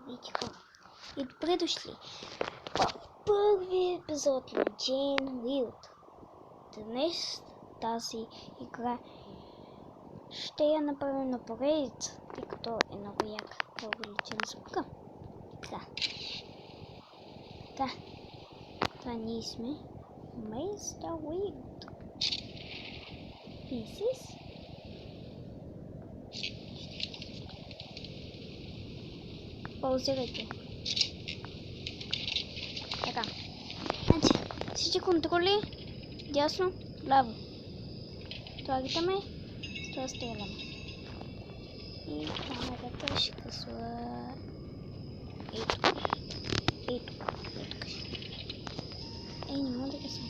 Видите. И добре дошли в първи епизод на Jane World. Днес тази игра ще я направим на поредица, тъй като е много яка да увеличим звука. Така. Това ние сме Mr. Weird. Pieces. Паузирайте. Така. Значи, всички контроли дясно, ляво. Това витаме, това стреляме. И камерата ще късва и тук. И тук. Ей, не мога да късвам.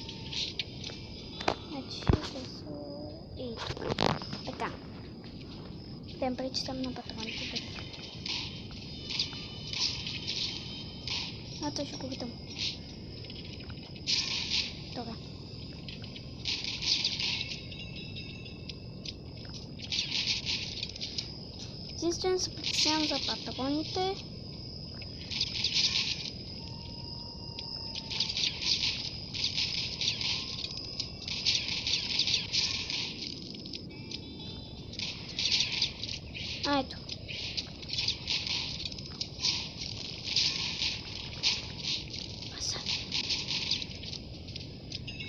Значи ще късва и тук. Така. Дем пречитам на патроните. А, той ще го видам. Добре. Единствено се притеснявам за патроните. А, ето.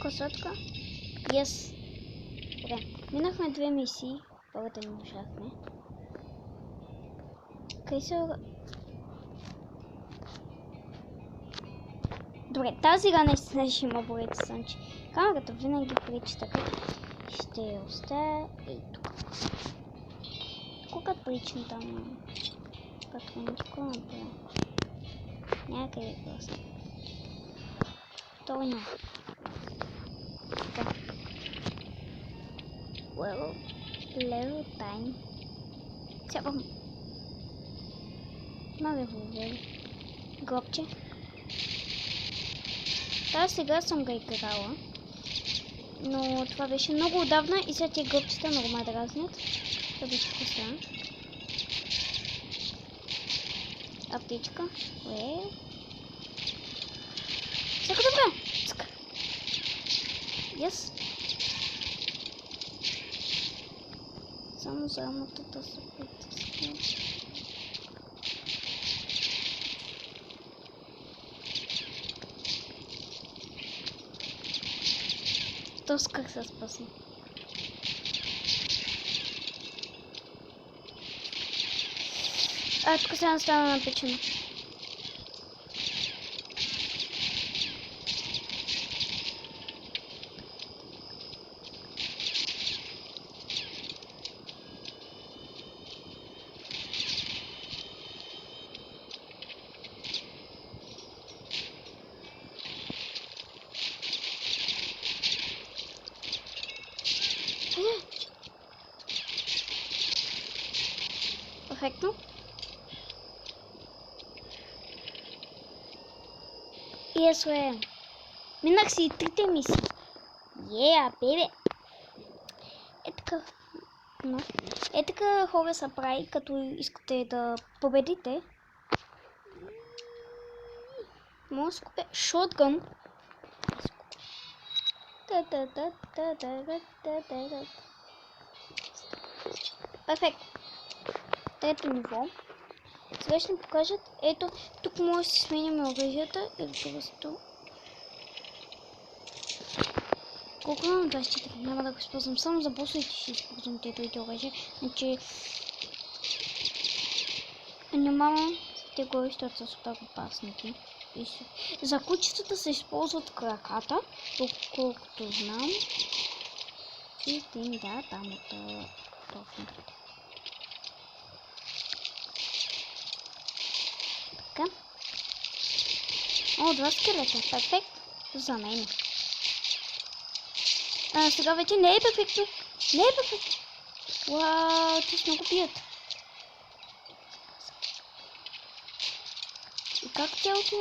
Косотка. Yes. Добре. Минахме две мисии. Първата не можахме. Къде се... Добре, тази игра наистина ще има борец сънче. Камерата винаги пречи така. Ще я оставя и тук. Когато причам там патрончико направя. Някъде просто. Това няма. Well, level time. Сега много хубаво. Гробче. Тази сега съм го играла. Но това беше много отдавна и сега тия гробчета много ме дразнят. Това беше вкуса. Аптечка. Сега добре. Yes. Само за амотата се притискам. Тос как се спасна. А, тук сега стана напечено. Перфектно. И е своя. Минах си и трите мисии. Бебе. Е така. Но. Е така хора са прави, като искате да победите. Може да купя шотгън. Перфектно. Трето ниво. Сега ще ни покажат. Ето, тук може да си сменяме оръжията и просто. Колко имам 24? Няма да го използвам. Само за босовете ще използвам тези оръжия. Значи... Внимавам те го защото са супер опасники. За кучетата се използват краката, колкото знам. И тим да, там от точно. Така. О, два скелета. Перфект. За мен. Сега вече не е перфектно. Не е перфектно. Вау, те много бият. И как тялото...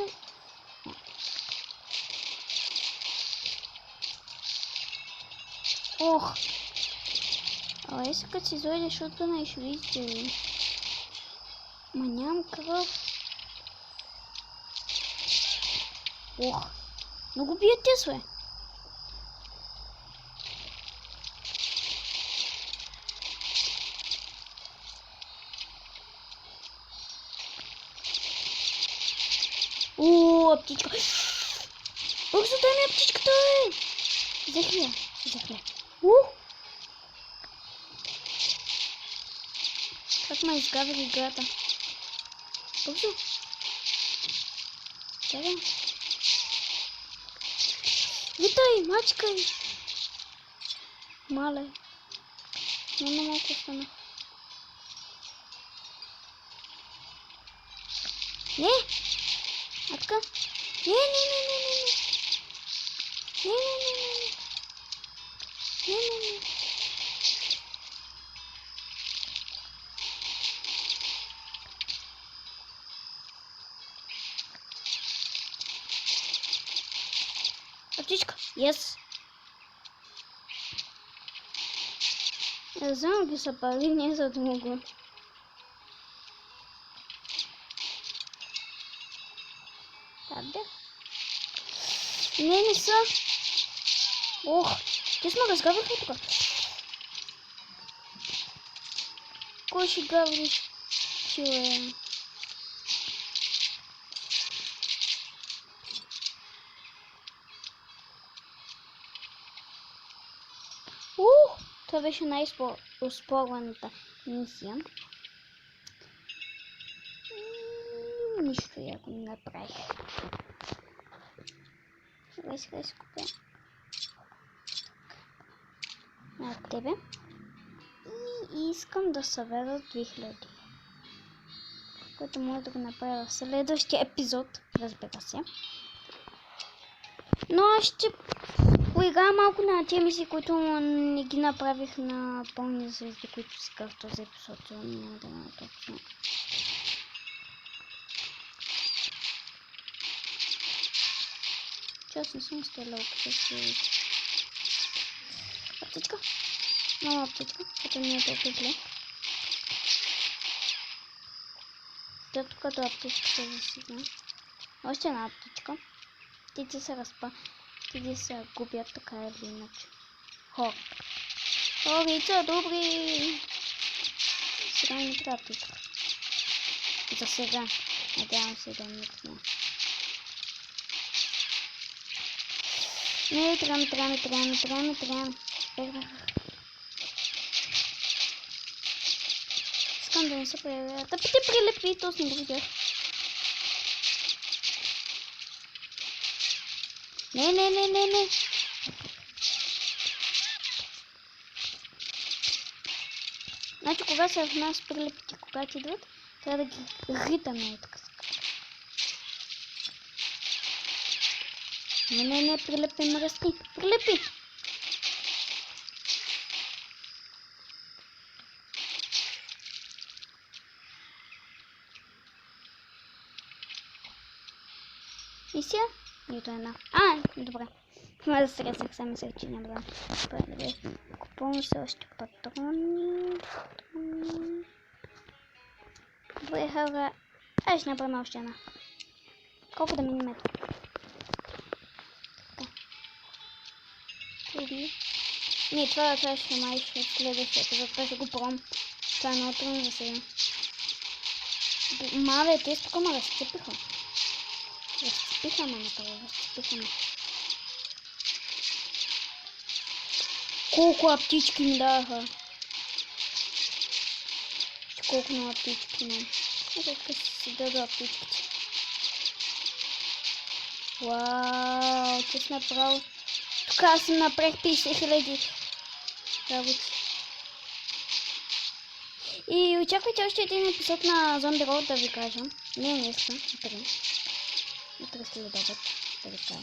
Ох. Ала сега като си изойде шотгъна и ще видите. Ма нямам кръв. Ох, много бият те, све. О, птичка. Бързо, дай ми птичката, бе. Взех ли. Как ме изгавя играта? Бързо. Чакай. Витай, мачкай. Мале. Няма малко остана. Не! Атка? Не. Птичка, yes. Я знам ги са пари, не за друго. Абе. Не са. Ох, ти сме разгаврихме тук. Кой ще гавриш? Чуе. Това беше най-успорваната мисия. Нищо яко не направих. Сега си купя на тебе. И искам да събера 2000. Което може да го направя в следващия епизод, разбира се. Но аз ще поиграя малко на тези мисии, които не ги направих на пълни звезди, които си казах този епизод. Няма да има точно. Честно не съм стрелял по тези. Аптечка. Мала аптечка, като не е толкова зле. Тя тук като аптечката засигна. Още една аптечка. Птици се Ти се губят така или иначе. Хорица, добри! Сега не трябва птичка. За сега. Надявам се да не отне. Не, трябва. Искам да не се появя. Да ти прилепи, то не го видях. Не. Значи, кога са в нас прилепите, когато идват, трябва да ги ритаме, така сказать. Не, прилепи, мръсни. Прилепи! Мисия? Нито една. Добре. Може да срезах сами се, че няма да. Добре. Купувам се още патрони. Добре, хора. Аз ще направим още една. Колко да минем ето? Така. Не, това ще май ще следващия епизод. Това ще го пробвам. Това е много трудно за сега. Мале, те тук ме разцепиха. Разцепиха. Колко аптечки ми даха. Колко много аптечки имам. Ето си дада аптечките. Вау, че си направил. Тук аз си направих 50 000 работи. И очаквайте още един епизод на Zombie Road да ви кажа. Не искам. Утре следобед да ви кажа.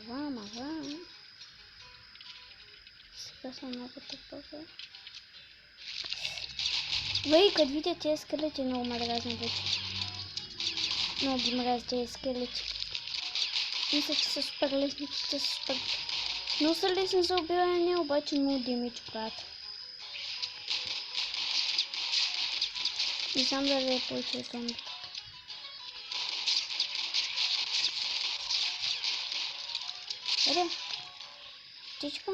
Мага. Сега съм много тъпа. Вей, като видя тези скелети, много ме дразни вече. Много ги мразя тези скелети. Мисля, че са супер лесни, че са супер... Но са лесни за убиване, обаче много демидж правят. Не знам дали е получил зомби. Еде? Птичка?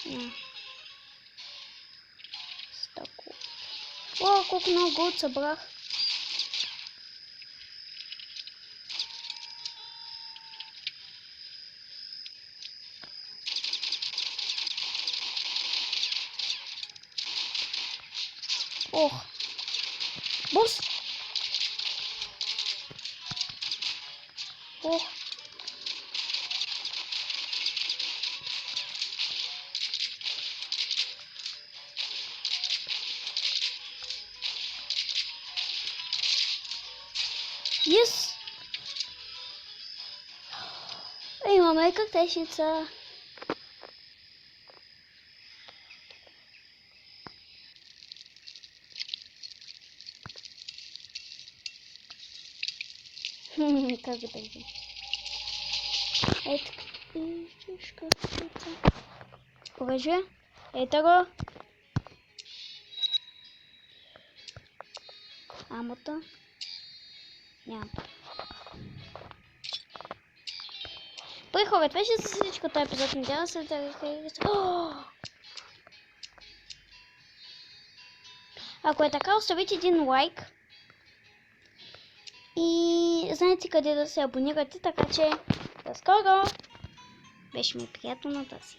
Не. Стаку. О, колко много голд събрах. Ох. Бос. Ох. Yes. Имаме коктейшница. Как го държи? Ето шкафчица. Оръжие. Ето го. Амота. Нямам. Хора, това ще се всичко този епизод. Надявам се да харесате. Ако е така, оставите един лайк. И знаете къде да се абонирате, така че до скоро! Беше ми приятно на тази.